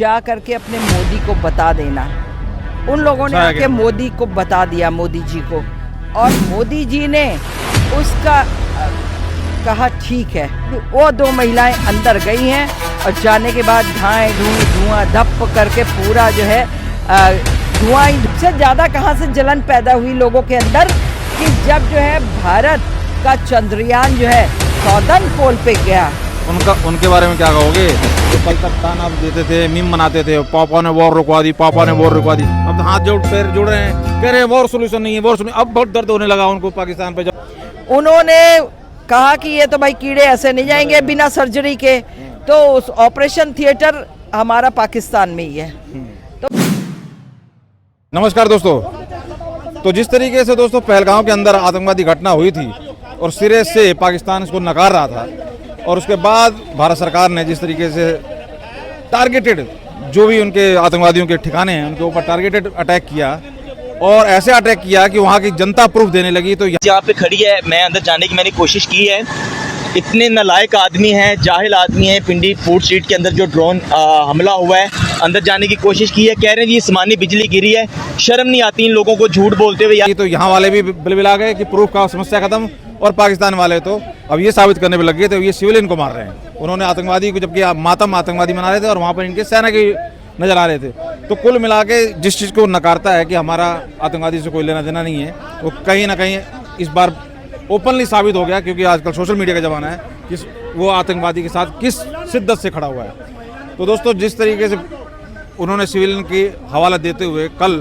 जा करके अपने मोदी को बता देना। उन लोगों ने आके मोदी को बता दिया, मोदी जी को, और मोदी जी ने उसका कहा ठीक है। वो दो महिलाएं अंदर गई हैं और जाने के बाद धुआं धप करके पूरा जो है धुआं से ज़्यादा कहाँ से जलन पैदा हुई लोगों के अंदर कि जब जो है भारत का चंद्रयान जो है सौदर्न पोल पे गया। उनके बारे में क्या कहोगे? तो कल तक ताना देते थे, मीम बनाते थे, पापा ने वॉर रुकवा दी, पापा ने वॉर रुकवा दी। अब तो हाथ जोड़ पैर जुड़ रहे हैं, कह रहे हैं वॉर सोल्यूशन नहीं है, वॉर सोल्यूशन। अब बहुत दर्द होने लगा उनको पाकिस्तान पे। जब उन्होंने कहा कि ये तो भाई कीड़े ऐसे नहीं जाएंगे बिना सर्जरी के, तो उस ऑपरेशन थिएटर हमारा पाकिस्तान में ही है। तो नमस्कार दोस्तों, तो जिस तरीके से दोस्तों पहलगाम के अंदर आतंकवादी घटना हुई थी और सिरे से पाकिस्तान इसको नकार रहा था, और उसके बाद भारत सरकार ने जिस तरीके से टारगेटेड जो भी उनके आतंकवादियों के ठिकाने हैं उनके ऊपर टारगेटेड अटैक किया, और ऐसे अटैक किया कि वहाँ की जनता प्रूफ देने लगी। तो यहाँ पे खड़ी है, मैं अंदर जाने की मैंने कोशिश की है। इतने नालायक आदमी हैं, जाहिल आदमी हैं। पिंडी फूड स्ट्रीट के अंदर जो ड्रोन हमला हुआ है, अंदर जाने की कोशिश की है, कह रहे हैं जी आसमानी बिजली गिरी है। शर्म नहीं आती इन लोगों को झूठ बोलते हुए। तो यहाँ वाले भी बिलबिला गए कि प्रूफ का समस्या खत्म, और पाकिस्तान वाले तो अब ये साबित करने पे लग गए थे ये सिविलियन को मार रहे हैं। उन्होंने आतंकवादी को, जबकि मातम आतंकवादी मना रहे थे और वहाँ पर इनके सेना की नजर आ रहे थे। तो कुल मिला के जिस चीज़ को नकारता है कि हमारा आतंकवादी से कोई लेना देना नहीं है, वो कहीं ना कहीं इस बार ओपनली साबित हो गया, क्योंकि आजकल सोशल मीडिया का ज़माना है कि वो आतंकवादी के साथ किस शिद्दत से खड़ा हुआ है। तो दोस्तों, जिस तरीके से उन्होंने सिविलियन की हवाला देते हुए कल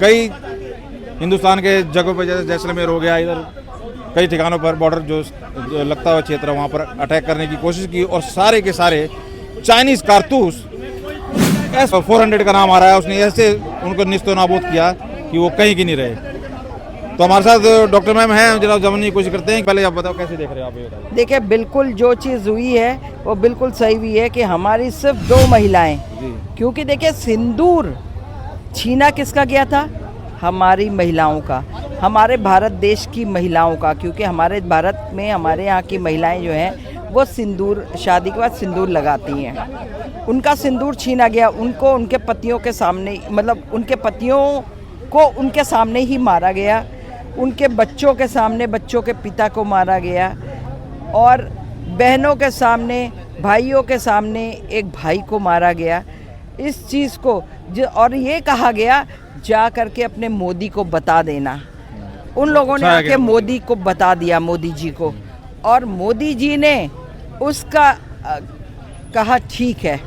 कई हिंदुस्तान के जगहों पर, जैसे जैसलमेर हो गया, इधर कई ठिकानों पर बॉर्डर जो लगता हुआ क्षेत्र है वहाँ पर अटैक करने की कोशिश की, और सारे के सारे चाइनीज़ कारतूस S-400 का नाम आ रहा है, उसने ऐसे उनको निस्तो नाबूद किया कि वो कहीं की नहीं रहे। तो हमारे साथ डॉक्टर मैम हैं, जरा जानने की कोशिश करते हैं। पहले आप बताओ कैसे देख रहे हो आप ये? देखिए, बिल्कुल जो चीज़ हुई है वो बिल्कुल सही हुई है कि हमारी सिर्फ दो महिलाएं, क्योंकि देखिए सिंदूर छीना किसका गया था? हमारी महिलाओं का, हमारे भारत देश की महिलाओं का। क्योंकि हमारे भारत में हमारे यहाँ की महिलाएं जो हैं वो सिंदूर, शादी के बाद सिंदूर लगाती हैं। उनका सिंदूर छीना गया, उनको उनके पतियों के सामने, मतलब उनके पतियों को उनके सामने ही मारा गया, उनके बच्चों के सामने, बच्चों के पिता को मारा गया, और बहनों के सामने, भाइयों के सामने एक भाई को मारा गया। इस चीज़ को और ये कहा गया जा करके अपने मोदी को बता देना। उन लोगों ने आके मोदी को बता दिया, मोदी जी को, और मोदी जी ने उसका कहा ठीक है।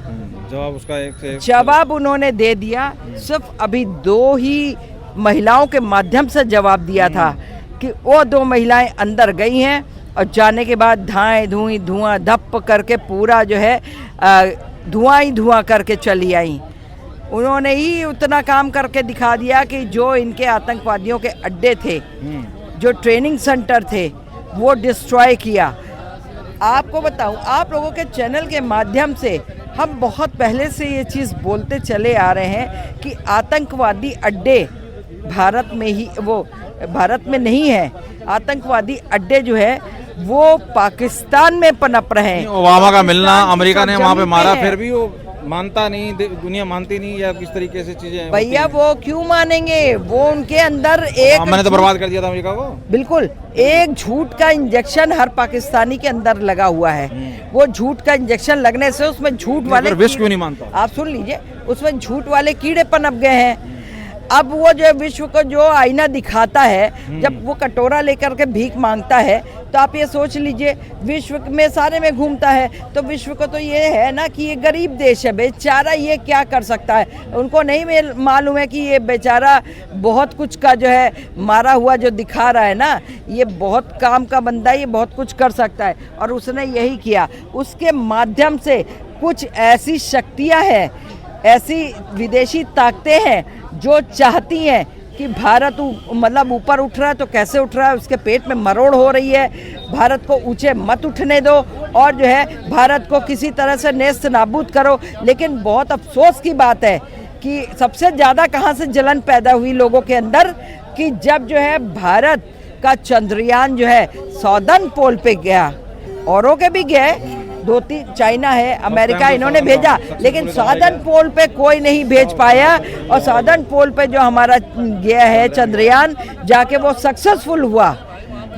जवाब उसका एक जवाब उन्होंने दे दिया। सिर्फ अभी दो ही महिलाओं के माध्यम से जवाब दिया था कि वो दो महिलाएं अंदर गई हैं और जाने के बाद धुआं धप करके पूरा जो है धुआं करके चली आई। उन्होंने ही उतना काम करके दिखा दिया कि जो इनके आतंकवादियों के अड्डे थे, जो ट्रेनिंग सेंटर थे, वो डिस्ट्रॉय किया। आपको बताऊं, आप लोगों के चैनल के माध्यम से हम बहुत पहले से ये चीज़ बोलते चले आ रहे हैं कि आतंकवादी अड्डे भारत में ही, वो भारत में नहीं है। आतंकवादी अड्डे जो है वो पाकिस्तान में पनप रहे हैं। ओबामा का मिलना, अमेरिका ने वहाँ पे मारा, फिर भी वो मानता नहीं, दुनिया मानती नहीं, या किस तरीके से चीजें? भैया वो क्यों मानेंगे? वो उनके अंदर एक, मैंने तो बर्बाद कर दिया था अमेरिका को। बिल्कुल, एक झूठ का इंजेक्शन हर पाकिस्तानी के अंदर लगा हुआ है। वो झूठ का इंजेक्शन लगने से उसमें झूठ वाले, विश्व क्यों नहीं मानता? आप सुन लीजिए, उसमें झूठ वाले कीड़े पनप गए हैं। अब वो जो विश्व को जो आईना दिखाता है, जब वो कटोरा लेकर के भीख मांगता है, तो आप ये सोच लीजिए विश्व में सारे में घूमता है, तो विश्व को तो ये है ना कि ये गरीब देश है, बेचारा ये क्या कर सकता है। उनको नहीं मालूम है कि ये बेचारा बहुत कुछ का जो है मारा हुआ जो दिखा रहा है ना, ये बहुत काम का बंदा है, ये बहुत कुछ कर सकता है। और उसने यही किया। उसके माध्यम से कुछ ऐसी शक्तियाँ हैं, ऐसी विदेशी ताकतें हैं जो चाहती हैं कि भारत मतलब ऊपर उठ रहा है तो कैसे उठ रहा है, उसके पेट में मरोड़ हो रही है। भारत को ऊंचे मत उठने दो, और जो है भारत को किसी तरह से नेस्त नाबूद करो। लेकिन बहुत अफसोस की बात है कि सबसे ज़्यादा कहाँ से जलन पैदा हुई लोगों के अंदर कि जब जो है भारत का चंद्रयान जो है सौदर्न पोल पे गया, औरों के भी गए, चाइना है, अमेरिका, टाइम इन्होंने तो भेजा, सक्सेसफुल लेकिन चला साधन पोल पे कोई नहीं भेज पाया। और साधन पोल पे जो हमारा गया है चंद्रयान, जाके वो सक्सेसफुल हुआ,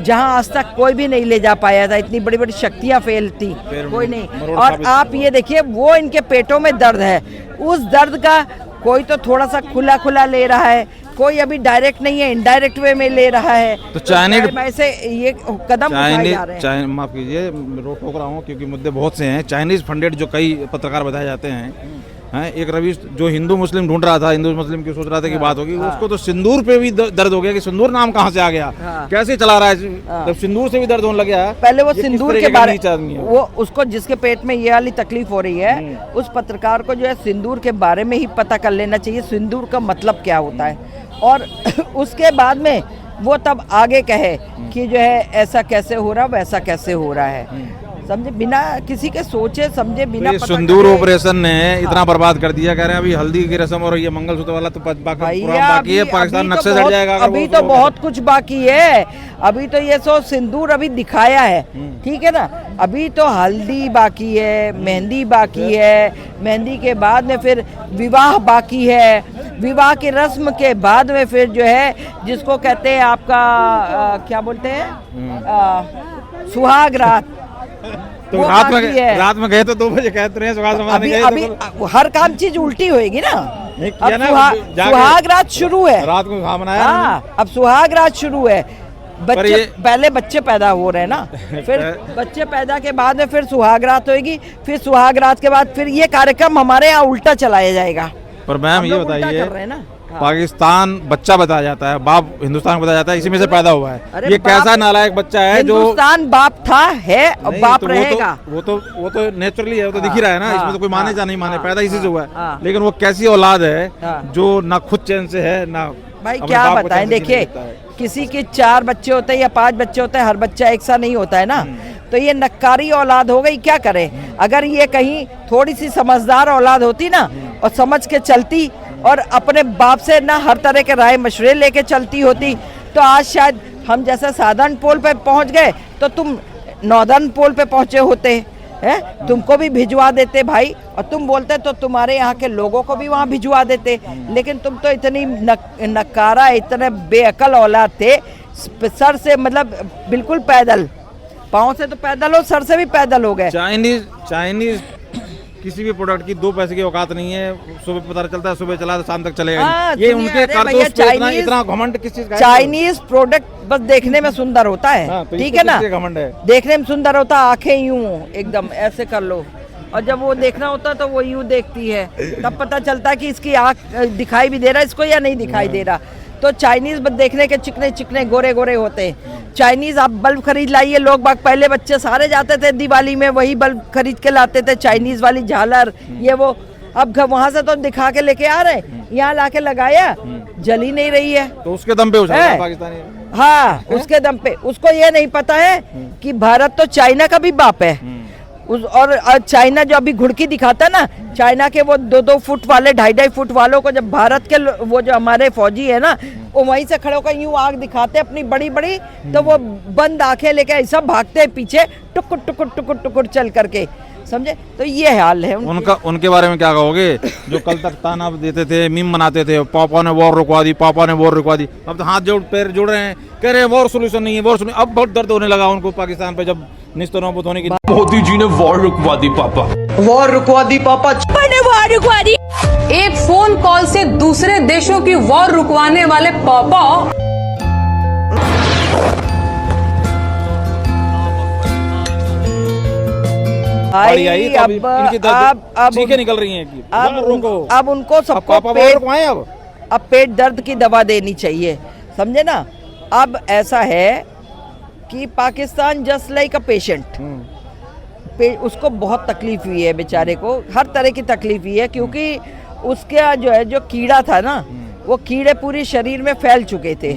जहां आज तक कोई भी नहीं ले जा पाया था। इतनी बड़ी बड़ी शक्तियां फेल थी, कोई नहीं। और आप ये देखिए, वो इनके पेटों में दर्द है, उस दर्द का कोई तो थोड़ा सा खुला खुला ले रहा है, कोई अभी डायरेक्ट नहीं है, इनडायरेक्ट वे में ले रहा है। तो चाइनीज ऐसे ये कदम उठाए जा रहे हैं। माफ कीजिए, रोक रहा हूँ क्योंकि मुद्दे बहुत से हैं। चाइनीज फंडेड जो कई पत्रकार बताए जाते हैं, एक रवि जो हिंदू मुस्लिम ढूंढ रहा था, हिंदू मुस्लिम की सोच रहा था कि बात होगी, उसको तो सिंदूर पे भी दर्द हो गया कि सिंदूर नाम कहाँ से आ गया, कैसे चला रहा है, जब सिंदूर से भी दर्द होने लग गया। पहले वो सिंदूर के बारे में, वो उसको जिसके पेट में ये वाली तकलीफ हो रही है, उस पत्रकार को जो है सिंदूर के बारे में ही पता कर लेना चाहिए, सिंदूर का मतलब क्या होता है, और उसके बाद में वो तब आगे कहे कि जो है ऐसा कैसे हो रहा, वैसा कैसे हो रहा है, समझे, बिना किसी के सोचे समझे, बिना तो सिंदूर ऑपरेशन ने इतना बर्बाद कर दिया। कह रहे हैं अभी हल्दी की रस्म और ये मंगलसूत्र वाला तो बाकी है, पाकिस्तान नक्शे चढ़ जाएगा। अभी तो बहुत कुछ बाकी है, अभी तो ये सो सिंदूर अभी दिखाया है, ठीक है ना, अभी तो हल्दी बाकी है, मेहंदी बाकी है, मेहंदी के बाद में फिर विवाह बाकी है, विवाह की रस्म के बाद में फिर जो है जिसको कहते हैं आपका क्या बोलते हैं, सुहाग रात। तो रात में गए तो 2 बजे कहते रहे अभी हर काम चीज उल्टी होएगी ना। अब सुहाग रात शुरू है, रात को खा मनाया। हाँ, अब सुहाग रात शुरू है, बच्चे पहले बच्चे पैदा हो रहे हैं ना, फिर बच्चे पैदा के बाद में फिर सुहाग रात होएगी, फिर सुहाग रात के बाद फिर ये कार्यक्रम हमारे यहाँ उल्टा चलाया जाएगा। पर मैम ये बताइए, पाकिस्तान बच्चा बताया जाता है, बाप हिंदुस्तान बताया जाता है, इसी में से पैदा हुआ है। ये कैसा नालायक बच्चा है जो हिंदुस्तान बाप था, है और बाप रहेगा। वो तो नेचुरली है, वो तो दिख ही रहा है ना, इसमें तो कोई माने या नहीं माने, पैदा इसी से हुआ है। लेकिन वो कैसी औलाद है जो ना खुद चैन से है ना। भाई क्या बताएं, देखिए किसी के 4 बच्चे होते हैं या 5 बच्चे होते हैं, हर बच्चा एक सा नहीं होता है ना, तो ये नक्कारी औलाद हो गई, क्या करे। अगर ये कहीं थोड़ी सी समझदार औलाद होती ना और समझ के चलती और अपने बाप से ना हर तरह के राय मशवरे लेके चलती होती, तो आज शायद हम जैसे साधन पोल पे पहुंच गए तो तुम नॉर्दर्न पोल पे पहुंचे होते हैं, तुमको भी भिजवा देते भाई, और तुम बोलते तो तुम्हारे यहाँ के लोगों को भी वहाँ भिजवा देते। लेकिन तुम तो इतनी नकारा, इतने बेअकल औलाद थे, सर से मतलब बिल्कुल पैदल, पाँव से तो पैदल हो, सर से भी पैदल हो गए। चाइनीज किसी भी प्रोडक्ट की 2 पैसे की औकात नहीं है। सुबह पता चलता है, सुबह चला तो शाम तक चलेगा। ये उनके कारतूस पे इतना घमंड किस चीज का है? चाइनीज प्रोडक्ट बस देखने में सुंदर होता है, ठीक है ना, घमंड है, देखने में सुंदर होता है, आंखें यूं एकदम ऐसे कर लो, और जब वो देखना होता है तो वो यूं देखती है, तब पता चलता है कि इसकी आंख दिखाई भी दे रहा है इसको या नहीं दिखाई दे रहा। तो चाइनीज देखने के चिकने चिकने गोरे गोरे होते हैं। चाइनीज आप बल्ब खरीद लाइए, लोग बाग पहले बच्चे सारे जाते थे दिवाली में वही बल्ब खरीद के लाते थे, चाइनीज वाली झालर ये वो। अब वहां से तो दिखा के लेके आ रहे, यहाँ ला के लगाया, जल ही नहीं रही है, तो उसके दम पे पाकिस्तानी। हाँ, उसके दम पे। उसको ये नहीं पता है कि भारत तो चाइना का भी बाप है। और चाइना जो अभी घुड़की दिखाता है ना, चाइना के वो 2-2 फुट वाले 2.5 फुट वालों को जब भारत के वो जो हमारे फौजी है ना, वो वहीं से खड़े होकर यूं आग दिखाते अपनी बड़ी बड़ी, तो वो बंद आंखें लेके ऐसा भागते हैं पीछे, टुकुर टुकुर टुकुर टुकुर चल करके, समझे। तो ये हाल है उनके बारे में क्या कहोगे, जो कल तक ताना देते थे, मीम बनाते थे, पापा ने वॉर रुकवा दी, पापा ने वॉर रुकवा दी, अब तो हाथ जोड़ पैर जोड़ रहे हैं, कह रहे हैं वॉर सोल्यूशन नहीं है, वॉर सोल्यूशन। अब बहुत दर्द होने लगा उनको पाकिस्तान पे, जब निस्तो नौबत होने की। मोदी जी ने वॉर रुकवा दी पापा, वॉर रुकवा दी पापा, वॉर रुकवा दी। एक फोन कॉल से दूसरे देशों की वॉर रुकवाने वाले पापा। चीखें निकल रही हैं। अब उनको सबको अब पेट दर्द की दवा देनी चाहिए, समझे ना। अब ऐसा है कि Pakistan just like a patient, उसको बहुत तकलीफ हुई है बेचारे को, हर तरह की तकलीफ हुई है, क्योंकि उसका जो है जो कीड़ा था ना, वो कीड़े पूरी शरीर में फैल चुके थे।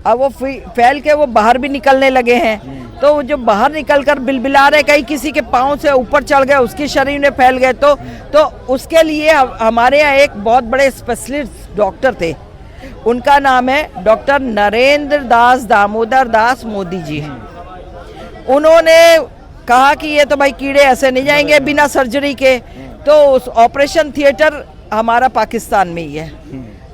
अब वो फैल के वो बाहर भी निकलने लगे हैं, तो जो बाहर निकल कर बिलबिला रहे, कहीं किसी के पाँव से ऊपर चढ़ गए, उसके शरीर में फैल गए, तो उसके लिए हमारे यहाँ एक बहुत बड़े स्पेशलिस्ट डॉक्टर थे, उनका नाम है डॉक्टर नरेंद्र दास दामोदर दास मोदी जी। उन्होंने कहा कि ये तो भाई कीड़े ऐसे नहीं जाएंगे बिना सर्जरी के, तो उस ऑपरेशन थिएटर हमारा पाकिस्तान में ही है,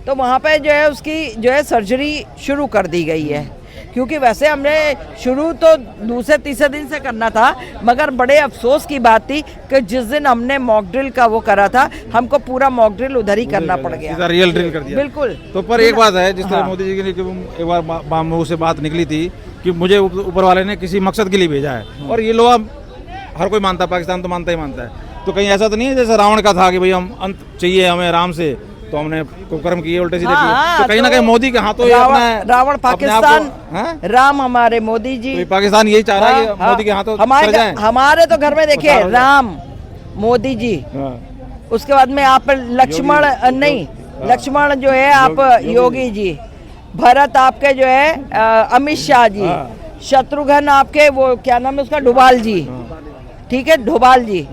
तो वहाँ पे जो है उसकी जो है सर्जरी शुरू कर दी गई है। क्योंकि वैसे हमने शुरू तो दूसरे तीसरे दिन से करना था, मगर बड़े अफसोस की बात थी कि जिस दिन हमने मॉक ड्रिल का वो करा था, हमको पूरा मॉक ड्रिल उधर ही करना पड़ गया, सीधा रियल ड्रिल कर दिया। बिल्कुल। तो पर एक बात है, जिस तरह हाँ। मोदी जी की एक बार मुंह से बात निकली थी कि मुझे ऊपर वाले ने किसी मकसद के लिए भेजा है, और ये लोग हर कोई मानता है, पाकिस्तान तो मानता ही मानता है। तो कहीं ऐसा तो नहीं है जैसे रावण का था कि भाई हम अंत चाहिए हमें राम से, तो हमने कुकर्म किए, उल्टे सीधे किए। तो कहीं ना कहीं मोदी के हाथों रावण पाकिस्तान, राम हमारे मोदी जी। तो पाकिस्तान यही चाह रहा है कि मोदी के हाथों हमारे तो घर में देखिए राम मोदी जी, उसके बाद में आप लक्ष्मण नहीं, लक्ष्मण जो है आप योगी जी, भरत आपके जो है अमित शाह जी, शत्रुघ्न आपके वो क्या नाम है उसका डोभाल जी, ठीक है डोभाल जी।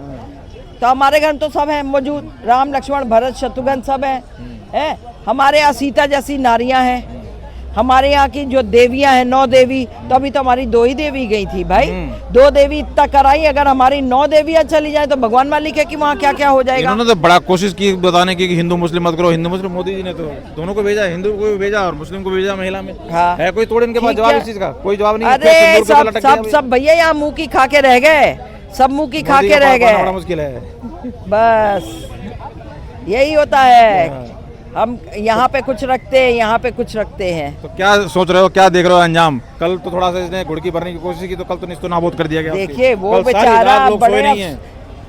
तो हमारे घर में तो सब हैं मौजूद, राम लक्ष्मण भरत शत्रुघ्न सब हैं। हमारे यहाँ सीता जैसी नारियां हैं, हमारे यहाँ की जो देवियां हैं 9 देवी, तो अभी तो हमारी 2 ही देवी गई थी भाई, 2 देवी इतना कराई, अगर हमारी 9 देवियां चली जाए तो भगवान मालिक है कि वहाँ क्या क्या हो जाएगा। इन्होंने तो बड़ा कोशिश की बताने की कि हिंदू मुस्लिम मत करो, हिंदू मुस्लिम। मोदी जी ने तो दोनों को भेजा, हिंदू को भी भेजा और मुस्लिम को भी भेजा महिला में। हाँ। है कोई तोड़ इनके पास जवाब इस चीज का? कोई जवाब नहीं। अरे सब भैया यहाँ मुँह की खा के रह गए, सब मुँह की खा के रह गए, बड़ा मुश्किल है। बस यही होता है, हम यहाँ पे कुछ रखते हैं, यहाँ पे कुछ रखते हैं। तो क्या सोच रहे हो, क्या देख रहे हो अंजाम? कल तो थोड़ा सा इसने घुड़की भरने की कोशिश की, तो कल तो निस्तो नाबूद कर दिया गया। देखिए वो बेचारा बड़े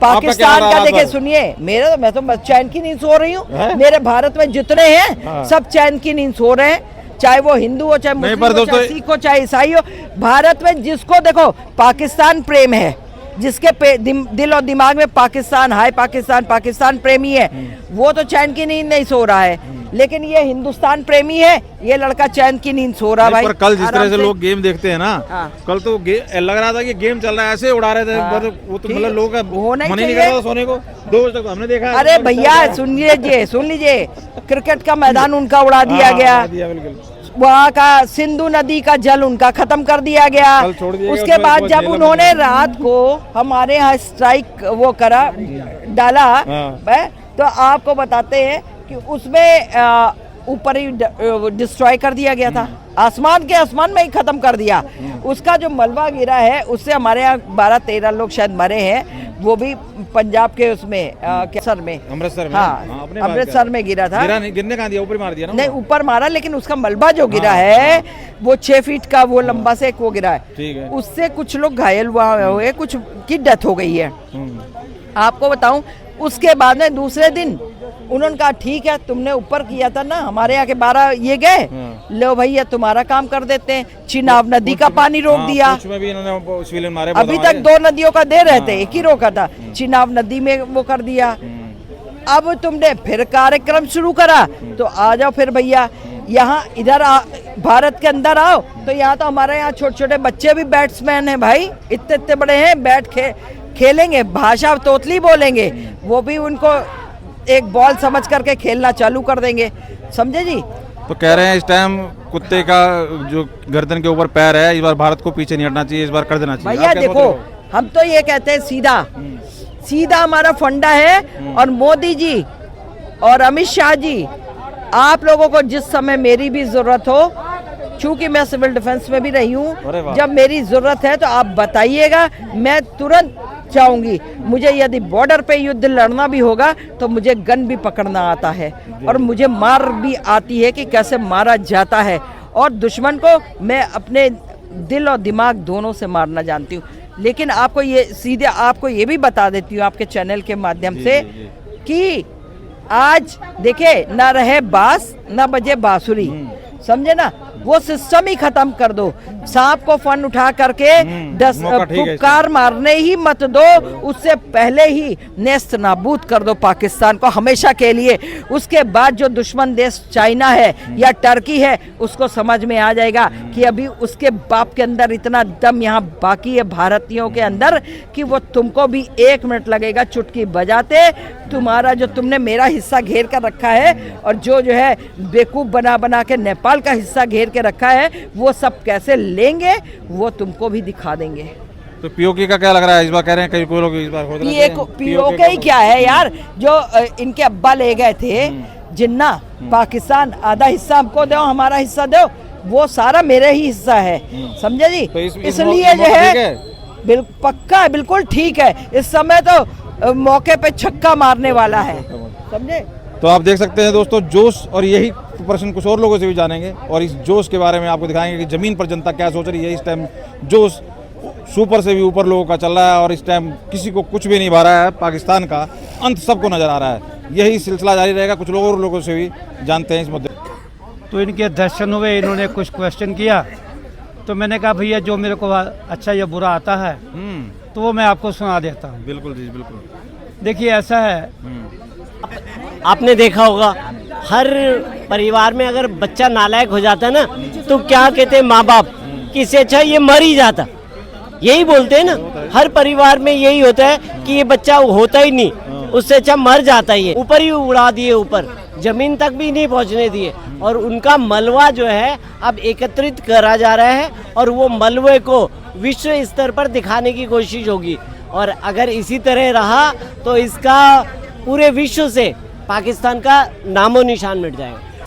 पाकिस्तान का, देखिए सुनिए, मैं तो चैन की नींद सो रही हूँ, मेरे भारत में जितने हैं सब चैन की नींद सो रहे हैं, चाहे वो हिंदू हो, चाहे मुस्लिम हो, चाहे सिख हो, चाहे ईसाई हो। भारत में जिसको देखो पाकिस्तान प्रेम है, जिसके दिल और दिमाग में पाकिस्तान हाय, पाकिस्तान प्रेमी है, वो तो चैन की नींद नहीं सो रहा है। लेकिन ये हिंदुस्तान प्रेमी है, ये लड़का चैन की नींद सो रहा भाई। पर कल जिस तरह से लोग गेम देखते हैं ना, कल तो लग रहा था कि गेम चल रहा है, ऐसे उड़ा रहे थे। वो तो मतलब लोगों का मन ही नहीं कर रहा था सोने को। 2 बजे तक हमने देखा। अरे भैया सुन लीजिए, क्रिकेट का मैदान उनका उड़ा दिया गया, वहाँ का सिंधु नदी का जल उनका खत्म कर दिया गया। उसके बाद जब उन्होंने रात को हमारे यहाँ स्ट्राइक वो करा डाला, तो आपको बताते हैं कि उसमें ऊपर ही डिस्ट्रॉय कर दिया गया था, आसमान में ही खत्म कर दिया। उसका जो मलबा गिरा है उससे हमारे यहाँ 12-13 लोग शायद मरे हैं, वो भी पंजाब के उसमें अमृतसर में। हाँ, अमृतसर में गिरा था। गिरने कहाँ दिया, ऊपर मार दिया ना? नहीं, ऊपर मारा, लेकिन उसका मलबा जो गिरा है वो 6 फीट का वो लंबा से वो गिरा है, ठीक है। उससे कुछ लोग घायल हुए, कुछ की डेथ हो गई है। आपको बताऊं, उसके बाद में दूसरे दिन उन्होंने कहा ठीक है, तुमने ऊपर किया था ना, हमारे यहाँ के 12 ये गए, लो भैया तुम्हारा काम कर देते हैं। चिनाब नदी का पानी रोक दिया, अभी तक 2 नदियों का दे रहे थे, एक ही रोका था, चिनाब नदी में वो कर दिया। अब तुमने फिर कार्यक्रम शुरू करा, तो आ जाओ फिर भैया यहाँ इधर भारत के अंदर आओ, तो यहाँ तो हमारे यहाँ छोटे छोटे बच्चे भी बैट्समैन हैं भाई, इतने बड़े हैं, बैट खेलेंगे, भाषा तोतली बोलेंगे, वो भी उनको एक बॉल समझ करके खेलना चालू कर देंगे, समझे जी। तो कह रहे हैं इस टाइम कुत्ते का जो गर्दन के ऊपर पैर है, इस बार भारत को पीछे नहीं हटना चाहिए, इस बार कर देना चाहिए। भैया देखो, हम तो ये कहते हैं सीधा हमारा फंडा है, और मोदी जी और अमित शाह जी, आप लोगों को जिस समय मेरी भी जरूरत हो, चूंकि मैं सिविल डिफेंस में भी रही हूँ, जब मेरी जरूरत है तो आप बताइएगा, मैं तुरंत जाऊंगी। मुझे यदि बॉर्डर पे युद्ध लड़ना भी होगा तो मुझे गन भी पकड़ना आता है, और मुझे मार भी आती है कि कैसे मारा जाता है, और दुश्मन को मैं अपने दिल और दिमाग दोनों से मारना जानती हूँ। लेकिन आपको ये भी बता देती हूँ आपके चैनल के माध्यम से कि आज देखिए, ना रहे बांस ना बजे बांसुरी, समझे ना, वो सिस्टम ही खत्म कर दो। सांप को फन उठा करके 10 फुफकार मारने ही मत दो, उससे पहले ही नेस्त नाबूद कर दो पाकिस्तान को हमेशा के लिए। उसके बाद जो दुश्मन देश चाइना है या टर्की है, उसको समझ में आ जाएगा कि अभी उसके बाप के अंदर इतना दम यहाँ बाकी है भारतीयों के अंदर, कि वो तुमको भी 1 मिनट लगेगा चुटकी बजाते, तुम्हारा जो तुमने मेरा हिस्सा घेर कर रखा है, और जो है बेवकूफ बना के नेपाल का हिस्सा घेर के रखा है, वो सब कैसे लेंगे वो तुमको भी दिखा देंगे। तो पीओके का क्या लग रहा है इस बार? कह रहे हैं कई कोई लोग इस बार खोद रहे थे। पीओके ही क्या है यार, जो इनके अब्बा ले गए थे जिन्ना, पाकिस्तान आधा हिस्सा हमको दो, हमारा हिस्सा दो, वो सारा मेरे ही हिस्सा है, समझे जी। तो इसलिए जो है पक्का है, बिल्कुल ठीक है। इस समय तो मौके पे छक्का मारने वाला है, समझे। तो आप देख सकते हैं दोस्तों जोश, और यही प्रश्न कुछ और लोगों से भी जानेंगे और इस जोश के बारे में आपको दिखाएंगे कि ज़मीन पर जनता क्या सोच रही है। इस टाइम जोश सुपर से भी ऊपर लोगों का चल रहा है और इस टाइम किसी को कुछ भी नहीं भा रहा है। पाकिस्तान का अंत सबको नजर आ रहा है। यही सिलसिला जारी रहेगा। कुछ लोग और लोगों से भी जानते हैं इस मुद्दे। तो इनके दर्शन हुए, इन्होंने कुछ क्वेश्चन किया, तो मैंने कहा भैया जो मेरे को अच्छा या बुरा आता है तो वो मैं आपको सुना देता हूँ। बिल्कुल जी, बिल्कुल। देखिए ऐसा है, आपने देखा होगा हर परिवार में अगर बच्चा नालायक हो जाता ना तो क्या कहते हैं माँ बाप कि इससे अच्छा ये मर ही जाता, यही बोलते हैं ना। हर परिवार में यही होता है कि ये बच्चा होता ही नहीं, उससे अच्छा मर जाता ही है। ऊपर ही उड़ा दिए, ऊपर जमीन तक भी नहीं पहुंचने दिए, और उनका मलबा जो है अब एकत्रित करा जा रहा है और वो मलबे को विश्व स्तर पर दिखाने की कोशिश होगी। और अगर इसी तरह रहा तो इसका पूरे विश्व से पाकिस्तान का नामो निशान मिट जाएगा।